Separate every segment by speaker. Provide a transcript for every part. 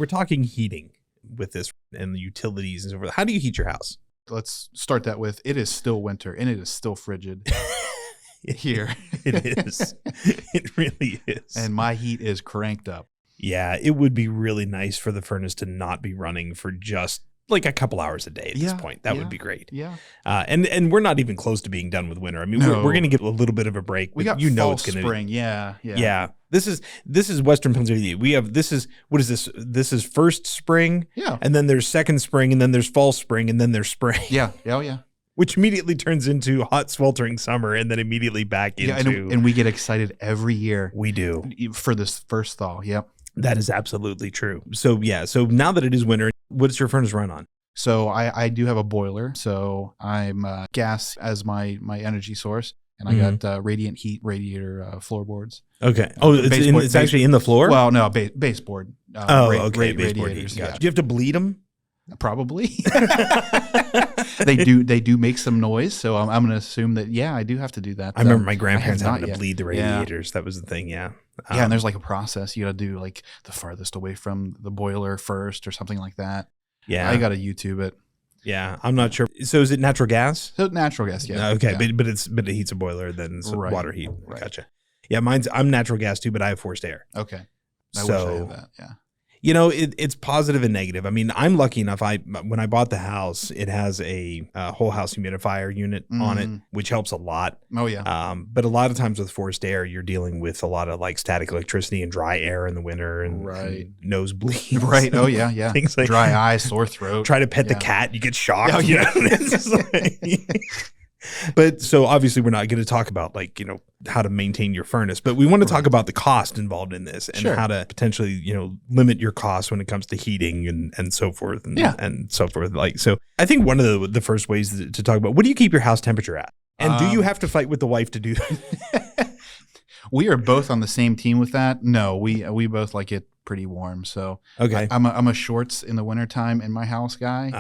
Speaker 1: we're talking heating with this and the utilities and so forth. How do you heat your house?
Speaker 2: Let's start that with, it is still winter and it is still frigid here.
Speaker 1: It is. It really is.
Speaker 2: And my heat is cranked up.
Speaker 1: Yeah, it would be really nice for the furnace to not be running for just like a couple hours a day at this point. That would be great.
Speaker 2: Yeah.
Speaker 1: And we're not even close to being done with winter. I mean,
Speaker 2: No.
Speaker 1: we're going to get a little bit of a break.
Speaker 2: We got
Speaker 1: it's going
Speaker 2: spring. Yeah.
Speaker 1: This is Western Pennsylvania. What is this? This is first spring.
Speaker 2: Yeah.
Speaker 1: And then there's second spring, and then there's fall spring, and then there's spring.
Speaker 2: Yeah. Oh, yeah.
Speaker 1: Which immediately turns into hot, sweltering summer, and then immediately back into.
Speaker 2: And we get excited every year.
Speaker 1: We do.
Speaker 2: For this first thaw. Yep.
Speaker 1: That is absolutely true. So now that it is winter, what's your furnace run on?
Speaker 2: So I do have a boiler. So I'm gas as my energy source. And I got radiant heat radiator floorboards.
Speaker 1: Okay. Oh, it's actually in the floor?
Speaker 2: Well, no, baseboard.
Speaker 1: Okay. Baseboard heat. Gotcha.
Speaker 2: Yeah.
Speaker 1: Do you have to bleed them?
Speaker 2: Probably. They do make some noise. So I'm going to assume that, I do have to do that.
Speaker 1: I remember my grandparents having to
Speaker 2: yet.
Speaker 1: bleed the radiators. That was the thing. Yeah.
Speaker 2: And there's like a process. You got to do like the farthest away from the boiler first or something like that.
Speaker 1: Yeah.
Speaker 2: I got to YouTube it.
Speaker 1: Yeah. I'm not sure. So is it natural gas?
Speaker 2: So natural gas, yeah.
Speaker 1: Okay.
Speaker 2: Yeah.
Speaker 1: But it heats a boiler, then it's water heat.
Speaker 2: Right.
Speaker 1: Gotcha. Yeah. I'm natural gas too, but I have forced air.
Speaker 2: Okay. I wish I had that. Yeah.
Speaker 1: You know, it's positive and negative. I mean, I'm lucky enough. When I bought the house, it has a whole house humidifier unit on it, which helps a lot.
Speaker 2: Oh yeah.
Speaker 1: But a lot of times with forced air, you're dealing with a lot of like static electricity and dry air in the winter and nosebleeds.
Speaker 2: Right. Oh yeah. Yeah.
Speaker 1: Things like
Speaker 2: dry eyes, sore throat.
Speaker 1: Try to pet the cat, you get shocked.
Speaker 2: Oh, yeah.
Speaker 1: But so obviously we're not going to talk about like, how to maintain your furnace, but we want to talk about the cost involved in this and how to potentially, limit your costs when it comes to heating and so forth and so forth. Like, so I think one of the first ways to talk about, what do you keep your house temperature at? And do you have to fight with the wife to do that?
Speaker 2: We are both on the same team with that. No, we both like it pretty warm. So
Speaker 1: okay.
Speaker 2: I'm a shorts in the wintertime in my house guy.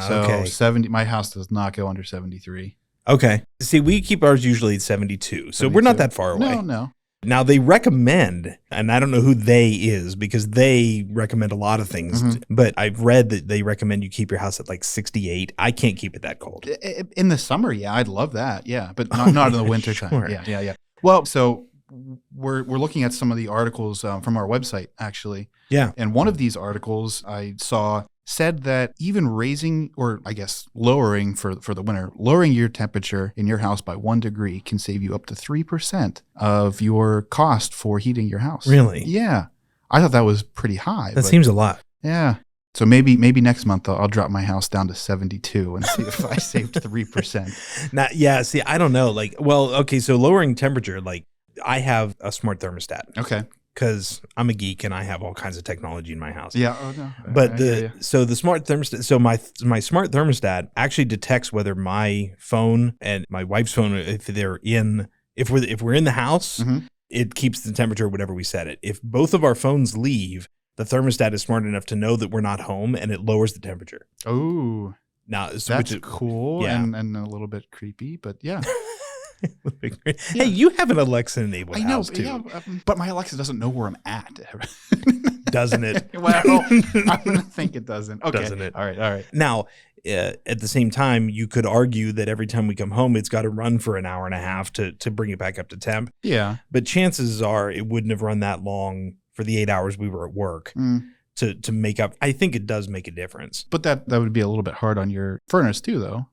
Speaker 2: So
Speaker 1: okay.
Speaker 2: 70, my house does not go under 73.
Speaker 1: Okay. See, we keep ours usually at 72. So we're not that far away.
Speaker 2: No.
Speaker 1: Now they recommend, and I don't know who they is because they recommend a lot of things, but I've read that they recommend you keep your house at like 68. I can't keep it that cold.
Speaker 2: In the summer, yeah, I'd love that. Yeah, but not in the winter time. Yeah. Well, so we're looking at some of the articles from our website, actually.
Speaker 1: Yeah.
Speaker 2: And one of these articles I saw said that even raising, or I guess lowering for the winter, lowering your temperature in your house by 1 degree can save you up to 3% of your cost for heating your house.
Speaker 1: Really?
Speaker 2: Yeah. I thought that was pretty high.
Speaker 1: That seems a lot.
Speaker 2: Yeah. So maybe next month I'll drop my house down to 72 and see if I saved 3%.
Speaker 1: Now, yeah, see, I don't know. Like, well, okay, so lowering temperature, like I have a smart thermostat.
Speaker 2: Okay.
Speaker 1: Because I'm a geek and I have all kinds of technology in my house.
Speaker 2: Yeah. Oh no.
Speaker 1: But the smart thermostat. So my smart thermostat actually detects whether my phone and my wife's phone, if we're in the house, it keeps the temperature whatever we set it. If both of our phones leave, the thermostat is smart enough to know that we're not home and it lowers the temperature.
Speaker 2: Oh,
Speaker 1: now
Speaker 2: that's cool.
Speaker 1: Yeah.
Speaker 2: and a little bit creepy, but yeah.
Speaker 1: Hey, you have an Alexa enabled house too.
Speaker 2: Yeah, but my Alexa doesn't know where I'm at.
Speaker 1: Doesn't it?
Speaker 2: Well, I don't think it doesn't. Okay.
Speaker 1: Doesn't it?
Speaker 2: All right.
Speaker 1: Now, at the same time, you could argue that every time we come home, it's got to run for an hour and a half to bring it back up to temp.
Speaker 2: Yeah.
Speaker 1: But chances are it wouldn't have run that long for the 8 hours we were at work to make up. I think it does make a difference.
Speaker 2: But that would be a little bit hard on your furnace too, though.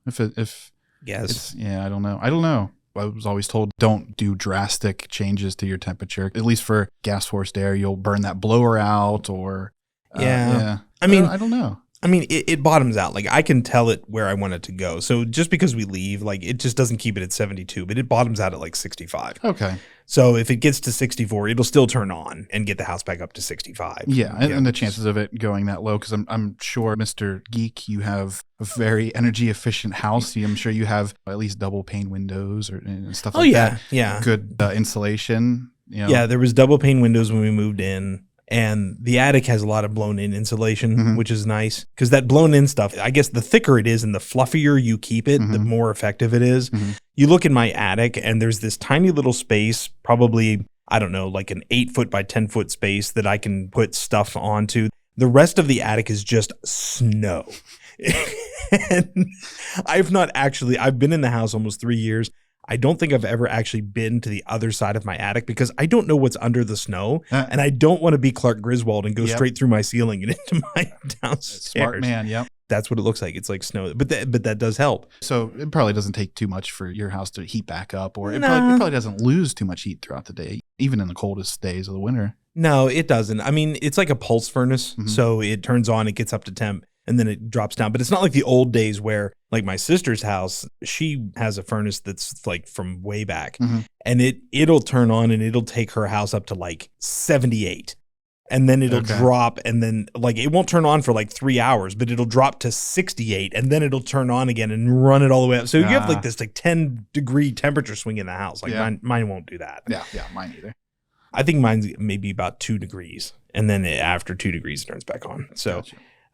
Speaker 1: Yes.
Speaker 2: I don't know. I was always told don't do drastic changes to your temperature. At least for gas forced air, you'll burn that blower out or
Speaker 1: I
Speaker 2: mean, I don't know.
Speaker 1: I mean, it bottoms out. Like I can tell it where I want it to go. So just because we leave, like it just doesn't keep it at 72, but it bottoms out at like 65.
Speaker 2: Okay.
Speaker 1: So if it gets to 64, it'll still turn on and get the house back up to 65.
Speaker 2: Yeah, and the chances of it going that low, because I'm sure, Mr. Geek, you have a very energy efficient house. I'm sure you have at least double pane windows or stuff like that.
Speaker 1: Yeah.
Speaker 2: Good insulation.
Speaker 1: Yeah, there was double pane windows when we moved in. And the attic has a lot of blown in insulation, which is nice because that blown in stuff, I guess the thicker it is and the fluffier you keep it, the more effective it is. You look in my attic and there's this tiny little space, probably, I don't know, like an 8 foot by 10 foot space that I can put stuff onto. The rest of the attic is just snow. And I've been in the house almost 3 years. I don't think I've ever actually been to the other side of my attic because I don't know what's under the snow. And I don't want to be Clark Griswold and go straight through my ceiling and into my downstairs.
Speaker 2: Smart man, yep.
Speaker 1: That's what it looks like. It's like snow, but that does help.
Speaker 2: So it probably doesn't take too much for your house to heat back up, or it probably doesn't lose too much heat throughout the day, even in the coldest days of the winter.
Speaker 1: No, it doesn't. I mean, it's like a pulse furnace. So it turns on, it gets up to temp, and then it drops down. But it's not like the old days where, like my sister's house, she has a furnace that's like from way back, and it'll turn on and it'll take her house up to like 78. And then it'll drop, and then like it won't turn on for like 3 hours, but it'll drop to 68, and then it'll turn on again and run it all the way up. So you have like this like 10-degree temperature swing in the house. Like mine won't do that.
Speaker 2: Yeah, mine either.
Speaker 1: I think mine's maybe about 2 degrees, and then after 2 degrees it turns back on.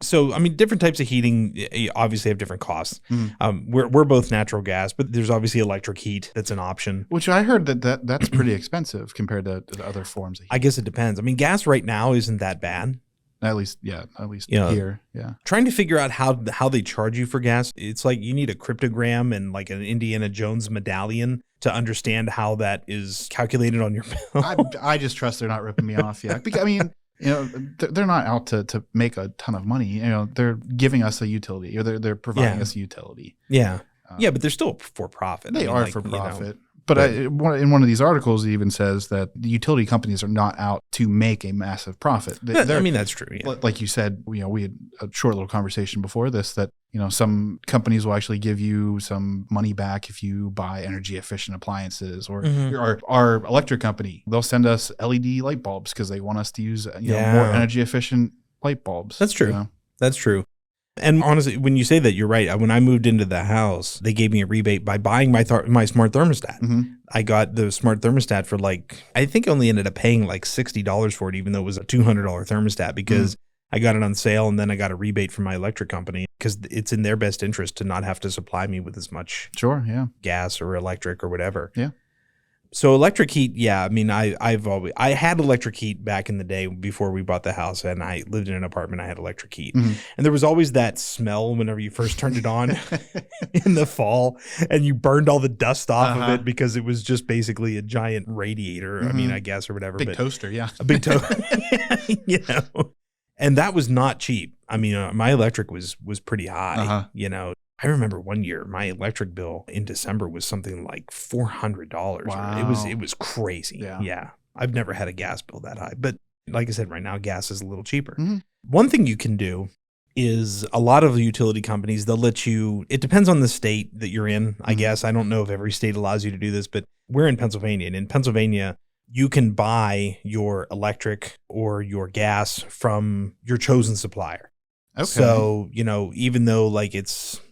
Speaker 1: So I mean, different types of heating obviously have different costs. We're both natural gas, but there's obviously electric heat that's an option.
Speaker 2: Which I heard that's pretty expensive compared to the other forms of heat.
Speaker 1: I guess it depends. I mean, gas right now isn't that bad.
Speaker 2: At least here. Yeah.
Speaker 1: Trying to figure out how they charge you for gas. It's like you need a cryptogram and like an Indiana Jones medallion to understand how that is calculated on your bill.
Speaker 2: I just trust they're not ripping me off. Yeah. Because, I mean, they're not out to make a ton of money. They're giving us a utility, or they're providing us a utility.
Speaker 1: Yeah. But they're still for profit.
Speaker 2: They are for profit. But in one of these articles, it even says that the utility companies are not out to make a massive profit.
Speaker 1: I mean, that's true. Yeah.
Speaker 2: Like you said, we had a short little conversation before this that, some companies will actually give you some money back if you buy energy efficient appliances, or our electric company, they'll send us LED light bulbs because they want us to use more energy efficient light bulbs.
Speaker 1: That's true. That's true. And honestly, when you say that, you're right. When I moved into the house, they gave me a rebate by buying my smart thermostat. I got the smart thermostat for I think I only ended up paying like $60 for it, even though it was a $200 thermostat, because I got it on sale, and then I got a rebate from my electric company because it's in their best interest to not have to supply me with as much gas or electric or whatever.
Speaker 2: Yeah.
Speaker 1: So electric heat, I mean, I had electric heat back in the day before we bought the house, and I lived in an apartment. I had electric heat, and there was always that smell whenever you first turned it on in the fall, and you burned all the dust off of it because it was just basically a giant radiator. I mean, I guess, or whatever.
Speaker 2: Big toaster, yeah.
Speaker 1: A big toaster, And that was not cheap. I mean, my electric was pretty high. I remember one year my electric bill in December was something like $400.
Speaker 2: Wow.
Speaker 1: It was crazy. Yeah. I've never had a gas bill that high. But like I said, right now gas is a little cheaper. One thing you can do is a lot of the utility companies, they'll let you, it depends on the state that you're in, I guess. I don't know if every state allows you to do this, but we're in Pennsylvania. And in Pennsylvania, you can buy your electric or your gas from your chosen supplier.
Speaker 2: Okay.
Speaker 1: So, even though like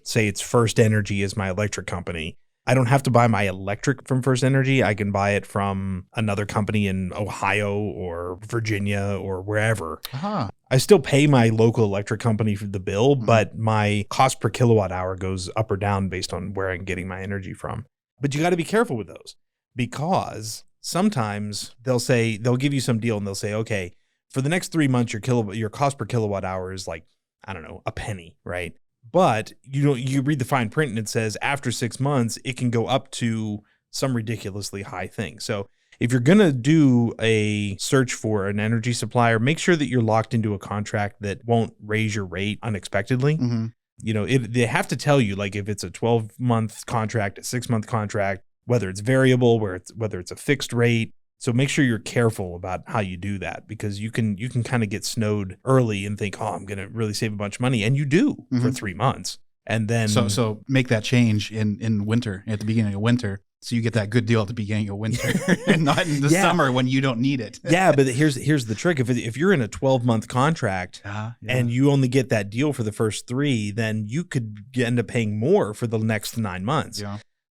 Speaker 1: say it's First Energy is my electric company, I don't have to buy my electric from First Energy. I can buy it from another company in Ohio or Virginia or wherever. I still pay my local electric company for the bill, but my cost per kilowatt hour goes up or down based on where I'm getting my energy from. But you got to be careful with those, because sometimes they'll give you some deal and they'll say, okay, for the next 3 months, your cost per kilowatt hour is like, I don't know, a penny, right? But you read the fine print and it says after 6 months, it can go up to some ridiculously high thing. So if you're going to do a search for an energy supplier, make sure that you're locked into a contract that won't raise your rate unexpectedly. They have to tell you, like, if it's a 12-month contract, a 6-month contract, whether it's variable, whether it's a fixed rate. So make sure you're careful about how you do that, because you can kind of get snowed early and think, I'm going to really save a bunch of money. And you do for 3 months. And then
Speaker 2: so make that change in winter, at the beginning of winter. So you get that good deal at the beginning of winter and not in the summer when you don't need it.
Speaker 1: But here's the trick. If you're in a 12-month contract and you only get that deal for the first 3, then you could end up paying more for the next 9 months.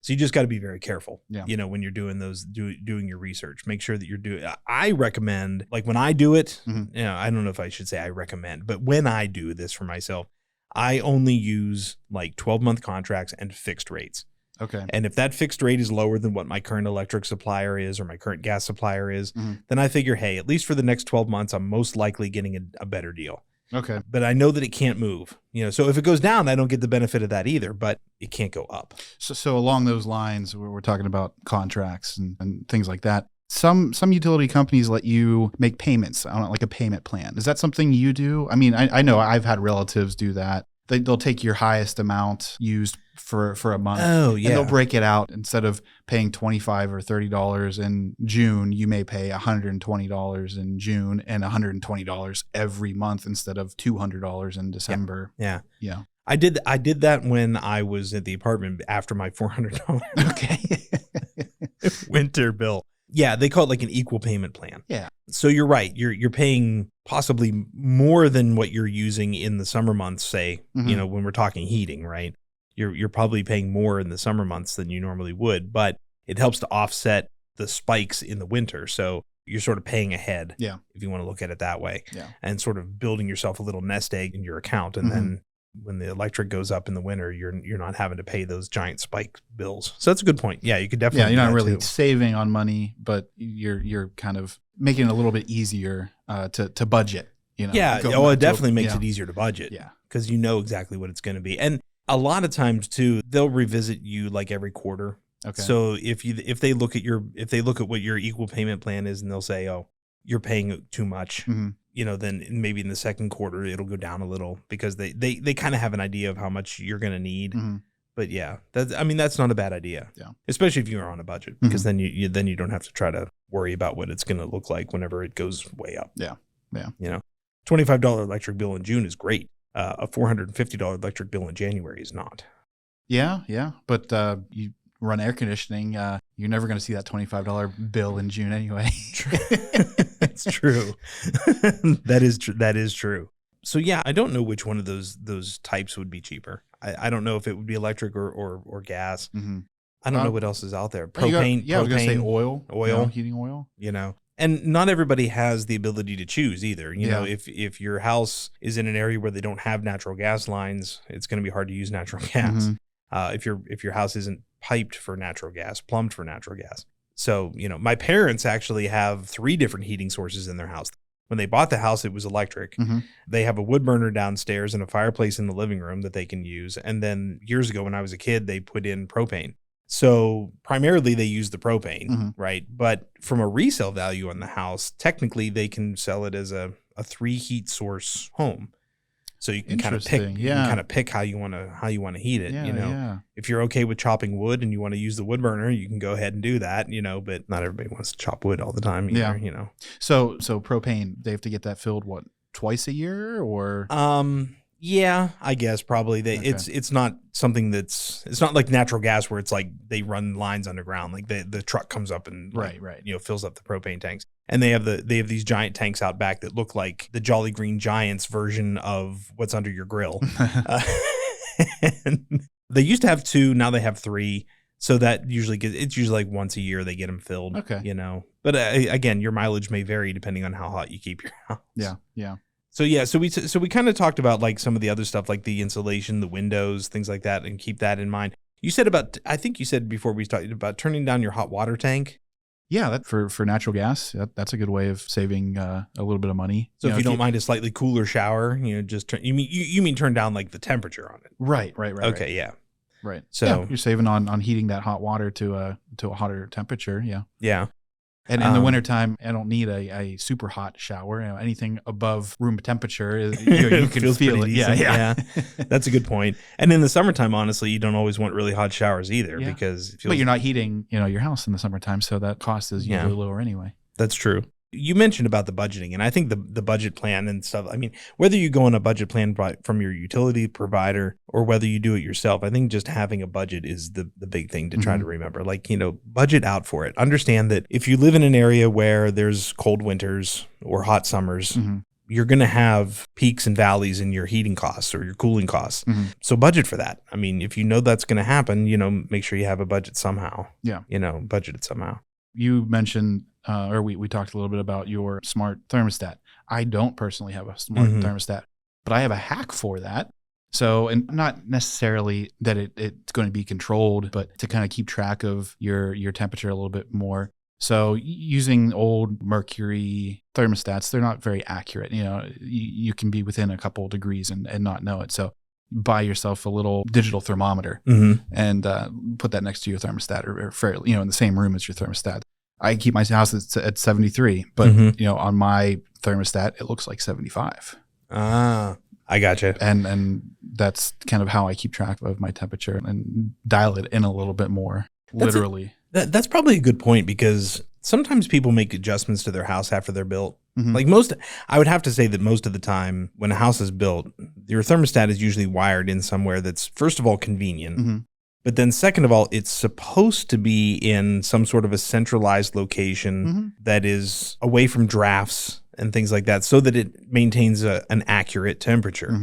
Speaker 1: So you just got to be very careful, when you're doing doing your research. Make sure that you're doing. I recommend, like when I do it, I don't know if I should say I recommend, but when I do this for myself, I only use like 12-month contracts and fixed rates.
Speaker 2: Okay.
Speaker 1: And if that fixed rate is lower than what my current electric supplier is or my current gas supplier is, then I figure, hey, at least for the next 12 months, I'm most likely getting a better deal.
Speaker 2: Okay.
Speaker 1: But I know that it can't move. So if it goes down, I don't get the benefit of that either, but it can't go up.
Speaker 2: So along those lines, we're talking about contracts and things like that. Some utility companies let you make payments on like a payment plan. Is that something you do? I mean, I know I've had relatives do that. They'll take your highest amount used for a month.
Speaker 1: Oh, yeah.
Speaker 2: And they'll break it out. Instead of paying $25 or $30 in June, you may pay $120 in June and $120 every month instead of $200 in December.
Speaker 1: Yeah.
Speaker 2: Yeah.
Speaker 1: I did that when I was at the apartment after my $400 winter bill. Yeah, they call it like an equal payment plan.
Speaker 2: Yeah.
Speaker 1: So you're right. You're paying possibly more than what you're using in the summer months, say, when we're talking heating, right? You're probably paying more in the summer months than you normally would, but it helps to offset the spikes in the winter. So you're sort of paying ahead, if you want to look at it that way, and sort of building yourself a little nest egg in your account. And then when the electric goes up in the winter, you're not having to pay those giant spike bills. So that's a good point. Yeah, you could definitely.
Speaker 2: Yeah, you're not really saving on money, but you're kind of making it a little bit easier to budget.
Speaker 1: Yeah, it definitely makes it easier to budget.
Speaker 2: Yeah,
Speaker 1: because you know exactly what it's going to be, and a lot of times too, they'll revisit you like every quarter.
Speaker 2: Okay.
Speaker 1: So if they look at what your equal payment plan is, and they'll say, oh, you're paying too much. Then maybe in the second quarter, it'll go down a little because they kind of have an idea of how much you're going to need. But yeah, that's not a bad idea.
Speaker 2: Yeah.
Speaker 1: Especially if you're on a budget, because then you don't have to try to worry about what it's going to look like whenever it goes way up.
Speaker 2: Yeah. Yeah.
Speaker 1: $25 electric bill in June is great. A $450 electric bill in January is not.
Speaker 2: Yeah. But you run air conditioning, you're never going to see that $25 bill in June anyway.
Speaker 1: It's true. That is true. So yeah, I don't know which one of those types would be cheaper. I don't know if it would be electric or gas. I don't know what else is out there. Propane.
Speaker 2: I was going to say oil, heating oil.
Speaker 1: And not everybody has the ability to choose either. If your house is in an area where they don't have natural gas lines, it's going to be hard to use natural gas. If your house isn't piped for natural gas, plumbed for natural gas. So, my parents actually have 3 different heating sources in their house. When they bought the house, it was electric. They have a wood burner downstairs and a fireplace in the living room that they can use. And then years ago when I was a kid, they put in propane. So primarily they use the propane, right? But from a resale value on the house, technically they can sell it as a 3 heat source home. So you can kind of pick how you want to heat it. If you're okay with chopping wood and you want to use the wood burner, you can go ahead and do that. But not everybody wants to chop wood all the time either.
Speaker 2: So propane, they have to get that filled twice a year or?
Speaker 1: Yeah, I guess probably it's not something it's not like natural gas where it's like they run lines underground. Like the truck comes up and
Speaker 2: right.
Speaker 1: Fills up the propane tanks. And they have these giant tanks out back that look like the Jolly Green Giants version of what's under your grill. And they used to have 2, now they have 3. So that it's usually like once a year they get them filled.
Speaker 2: Okay.
Speaker 1: But again, your mileage may vary depending on how hot you keep your house.
Speaker 2: Yeah.
Speaker 1: So yeah, so we kind of talked about like some of the other stuff like the insulation, the windows, things like that, and keep that in mind. I think you said before we started about turning down your hot water tank.
Speaker 2: Yeah, that for natural gas, that's a good way of saving a little bit of money.
Speaker 1: So if you don't mind a slightly cooler shower, just you mean turn down like the temperature on it.
Speaker 2: Right.
Speaker 1: Okay, yeah.
Speaker 2: Right.
Speaker 1: So
Speaker 2: you're saving on heating that hot water to a hotter temperature. Yeah.
Speaker 1: Yeah.
Speaker 2: And in the wintertime, I don't need a super hot shower. Anything above room temperature, you can feel it.
Speaker 1: Yeah. That's a good point. And in the summertime, honestly, you don't always want really hot showers either because
Speaker 2: but you're not heating, your house in the summertime, so that cost is usually lower anyway.
Speaker 1: That's true. You mentioned about the budgeting, and I think the budget plan and stuff, I mean, whether you go on a budget plan from your utility provider or whether you do it yourself, I think just having a budget is the big thing to try to remember. Like, budget out for it. Understand that if you live in an area where there's cold winters or hot summers, you're going to have peaks and valleys in your heating costs or your cooling costs. So budget for that. I mean, if you know that's going to happen, make sure you have a budget somehow.
Speaker 2: Yeah.
Speaker 1: Budget it somehow.
Speaker 2: You mentioned, or we talked a little bit about your smart thermostat. I don't personally have a smart thermostat, but I have a hack for that. So, and not necessarily that it's going to be controlled, but to kind of keep track of your temperature a little bit more. So using old mercury thermostats, they're not very accurate. You can be within a couple of degrees and not know it. So buy yourself a little digital thermometer and put that next to your thermostat or fairly, in the same room as your thermostat. I keep my house at 73, but on my thermostat, it looks like 75.
Speaker 1: Ah, I gotcha.
Speaker 2: And that's kind of how I keep track of my temperature and dial it in a little bit more, literally.
Speaker 1: That's probably a good point, because sometimes people make adjustments to their house after they're built. Like I would have to say that most of the time when a house is built, your thermostat is usually wired in somewhere that's, first of all, convenient. But then second of all, it's supposed to be in some sort of a centralized location that is away from drafts and things like that, so that it maintains an accurate temperature.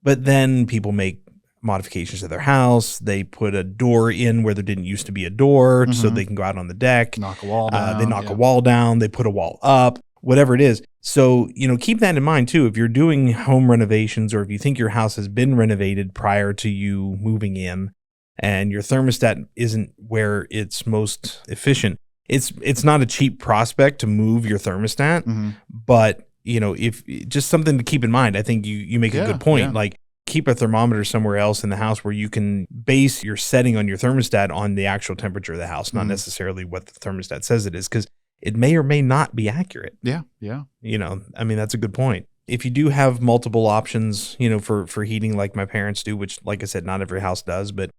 Speaker 1: But then people make modifications to their house. They put a door in where there didn't used to be a door, so they can go out on the deck.
Speaker 2: Knock a wall down.
Speaker 1: They knock a wall down. They put a wall up, whatever it is. So, keep that in mind too. If you're doing home renovations, or if you think your house has been renovated prior to you moving in and your thermostat isn't where it's most efficient, it's not a cheap prospect to move your thermostat, but if just something to keep in mind. I think you make a good point. Like, keep a thermometer somewhere else in the house where you can base your setting on your thermostat on the actual temperature of the house, not necessarily what the thermostat says it is, because it may or may not be accurate.
Speaker 2: Yeah.
Speaker 1: That's a good point. If you do have multiple options, for heating, like my parents do, which, like I said, not every house does, but,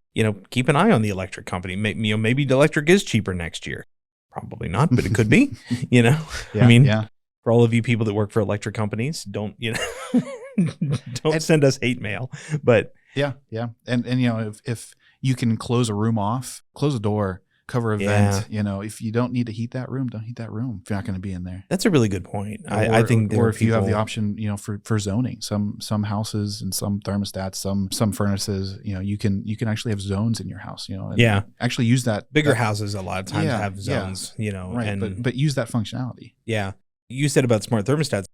Speaker 1: keep an eye on the electric company. Maybe the electric is cheaper next year. Probably not, but it could be, for all of you people that work for electric companies, don't send us hate mail. But
Speaker 2: yeah. And if you can close a room off, close a door, cover a vent, if you don't need to heat that room, don't heat that room if you're not going to be in there.
Speaker 1: That's a really good point. I think
Speaker 2: or if you have the option, for zoning, some houses and some thermostats, some furnaces, you can actually have zones in your house, and actually use that.
Speaker 1: Bigger houses a lot of times have zones,
Speaker 2: right. But use that functionality.
Speaker 1: Yeah. You said about smart thermostats.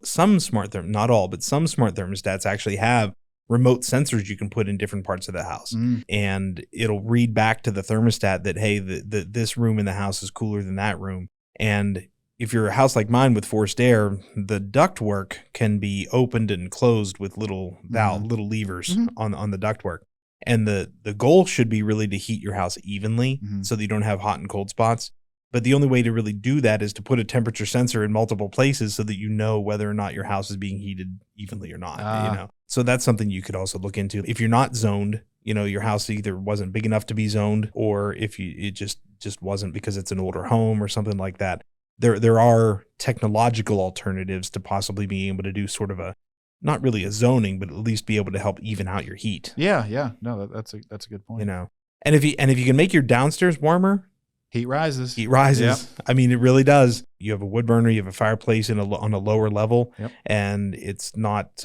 Speaker 1: Not all, but some smart thermostats actually have remote sensors you can put in different parts of the house, and it'll read back to the thermostat that, hey, this room in the house is cooler than that room. And if you're a house like mine with forced air, the ductwork can be opened and closed with little levers on the ductwork. And the goal should be really to heat your house evenly, so that you don't have hot and cold spots. But the only way to really do that is to put a temperature sensor in multiple places so that you know whether or not your house is being heated evenly or not. So that's something you could also look into. If you're not zoned, your house either wasn't big enough to be zoned, or if it just wasn't because it's an older home or something like that. There are technological alternatives to possibly being able to do sort of a, not really a zoning, but at least be able to help even out your heat.
Speaker 2: Yeah. No, that's a good point.
Speaker 1: And if you can make your downstairs warmer,
Speaker 2: heat rises.
Speaker 1: Yep. I mean, it really does. You have a wood burner, you have a fireplace on a lower level, and it's not.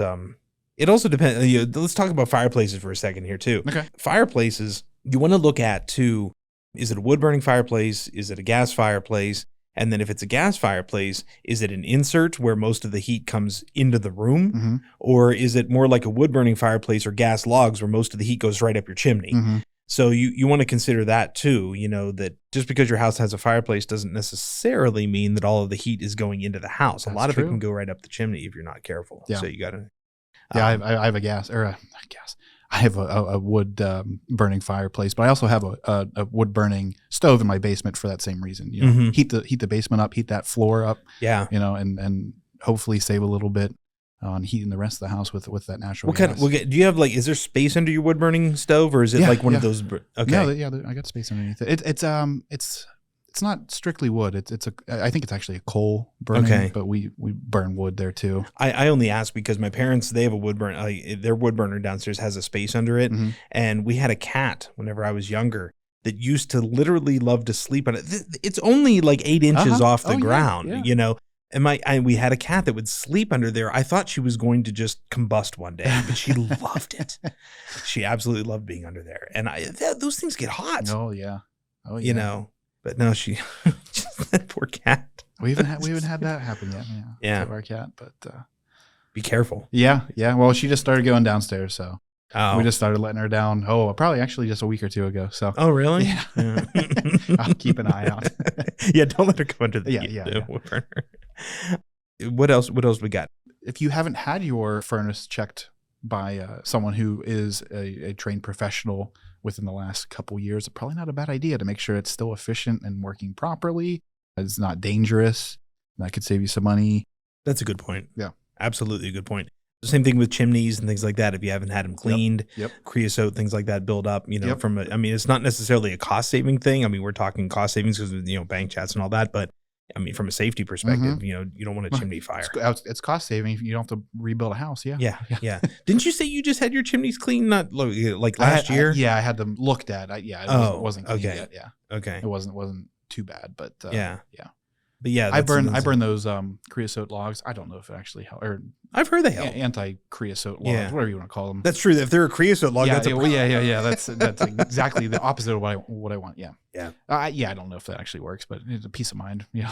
Speaker 1: It also depends. Let's talk about fireplaces for a second here too.
Speaker 2: Okay.
Speaker 1: Fireplaces, you want to look at too. Is it a wood burning fireplace? Is it a gas fireplace? And then if it's a gas fireplace, is it an insert where most of the heat comes into the room, or is it more like a wood burning fireplace or gas logs where most of the heat goes right up your chimney? So you want to consider that too, that just because your house has a fireplace doesn't necessarily mean that all of the heat is going into the house.
Speaker 2: That's
Speaker 1: a lot of
Speaker 2: true.
Speaker 1: it can go right up the chimney if you're not careful.
Speaker 2: Yeah.
Speaker 1: So you got to.
Speaker 2: I have a gas or not gas. I have a wood burning fireplace, but I also have a wood burning stove in my basement for that same reason. Heat the basement up, heat that floor up.
Speaker 1: Yeah.
Speaker 2: And hopefully save a little bit on heating the rest of the house with that natural gas.
Speaker 1: Do you have is there space under your wood burning stove, or is it one of those? Okay.
Speaker 2: No, I got space underneath it. It's not strictly wood. I think it's actually a coal burning, but we burn wood there too.
Speaker 1: I only ask because my parents, they have a wood burner. Their wood burner downstairs has a space under it, and we had a cat whenever I was younger that used to literally love to sleep on it. It's only like 8 inches off the ground, And we had a cat that would sleep under there. I thought she was going to just combust one day, but she loved it. She absolutely loved being under there. And those things get hot.
Speaker 2: Oh yeah.
Speaker 1: But no, that poor cat.
Speaker 2: We haven't had that happen yet. Yeah. To our cat, but
Speaker 1: be careful.
Speaker 2: Yeah. Well, she just started going downstairs, so
Speaker 1: Oh.
Speaker 2: We just started letting her down. Oh, probably actually just a week or two ago. So.
Speaker 1: Oh, really?
Speaker 2: Yeah. I'll keep an eye out.
Speaker 1: Yeah, don't let her come under the heat.
Speaker 2: Yeah.
Speaker 1: What else we got?
Speaker 2: If you haven't had your furnace checked by someone who is a trained professional within the last couple years, it's probably not a bad idea to make sure it's still efficient and working properly. It's not dangerous. That could save you some money.
Speaker 1: That's a good point.
Speaker 2: Yeah.
Speaker 1: Absolutely a good point. Same thing with chimneys and things like that. If you haven't had them cleaned, creosote, things like that build up, it's not necessarily a cost saving thing. I mean, we're talking cost savings because, bank chats and all that. But I mean, from a safety perspective, you don't want a chimney fire.
Speaker 2: It's cost saving. You don't have to rebuild a house. Yeah.
Speaker 1: Didn't you say you just had your chimneys cleaned not like last year?
Speaker 2: I had them looked at. It wasn't clean yet. Yeah.
Speaker 1: Okay.
Speaker 2: It wasn't too bad, but
Speaker 1: yeah.
Speaker 2: But yeah, I burn those creosote logs. I don't know if it actually helps. Or
Speaker 1: I've heard they help.
Speaker 2: Anti-creosote logs, whatever you want to call them.
Speaker 1: That's true. If they're a creosote log, that's a problem.
Speaker 2: Yeah. That's exactly the opposite of what I want. Yeah.
Speaker 1: Yeah.
Speaker 2: I don't know if that actually works, but it's a peace of mind. Yeah.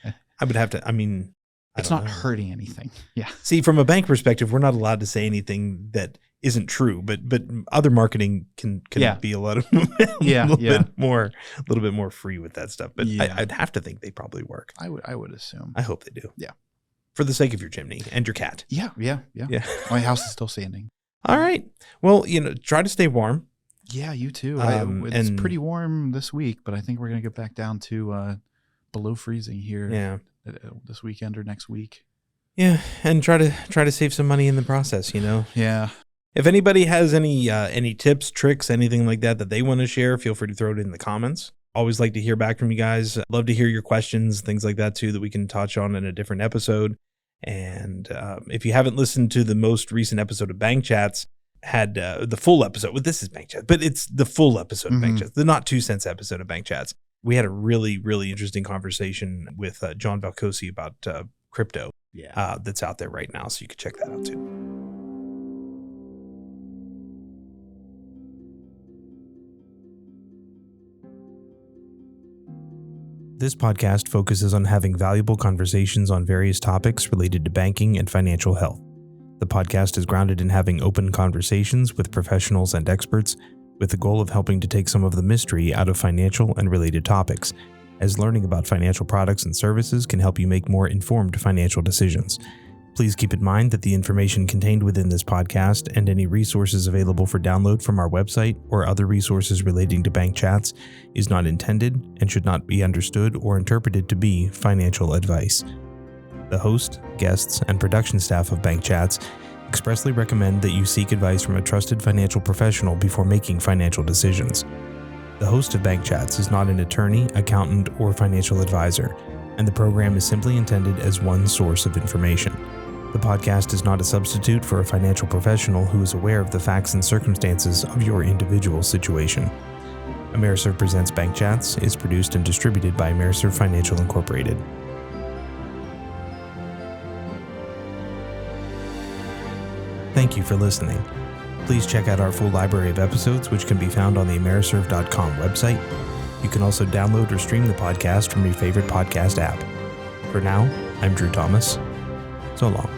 Speaker 1: I would have to. I mean,
Speaker 2: it's not hurting anything. Yeah.
Speaker 1: See, from a bank perspective, we're not allowed to say anything that isn't true, but other marketing can be a lot of a little bit more free with that stuff. But I'd have to think they probably work.
Speaker 2: I would assume.
Speaker 1: I hope they do.
Speaker 2: Yeah.
Speaker 1: For the sake of your chimney and your cat.
Speaker 2: Yeah. My house is still standing.
Speaker 1: All right. Well, try to stay warm.
Speaker 2: Yeah, you too. It's pretty warm this week, but I think we're gonna get back down to below freezing here.
Speaker 1: Yeah.
Speaker 2: This weekend or next week.
Speaker 1: Yeah, and try to save some money in the process.
Speaker 2: Yeah.
Speaker 1: If anybody has any tips, tricks, anything like that they want to share, feel free to throw it in the comments. Always like to hear back from you guys. Love to hear your questions, things like that too, that we can touch on in a different episode. And if you haven't listened to the most recent episode of Bank Chats, had the full episode. Well, this is Bank Chats, but it's the full episode of Bank Chats, the not 2 cents episode of Bank Chats. We had a really, really interesting conversation with John Valcosi about crypto that's out there right now. So you could check that out too. This podcast focuses on having valuable conversations on various topics related to banking and financial health. The podcast is grounded in having open conversations with professionals and experts with the goal of helping to take some of the mystery out of financial and related topics, as learning about financial products and services can help you make more informed financial decisions. Please keep in mind that the information contained within this podcast and any resources available for download from our website or other resources relating to Bank Chats is not intended and should not be understood or interpreted to be financial advice. The host, guests, and production staff of Bank Chats expressly recommend that you seek advice from a trusted financial professional before making financial decisions. The host of Bank Chats is not an attorney, accountant, or financial advisor, and the program is simply intended as one source of information. The podcast is not a substitute for a financial professional who is aware of the facts and circumstances of your individual situation. AmeriServ Presents Bank Chats is produced and distributed by AmeriServ Financial Incorporated. Thank you for listening. Please check out our full library of episodes, which can be found on the AmeriServ.com website. You can also download or stream the podcast from your favorite podcast app. For now, I'm Drew Thomas. So long.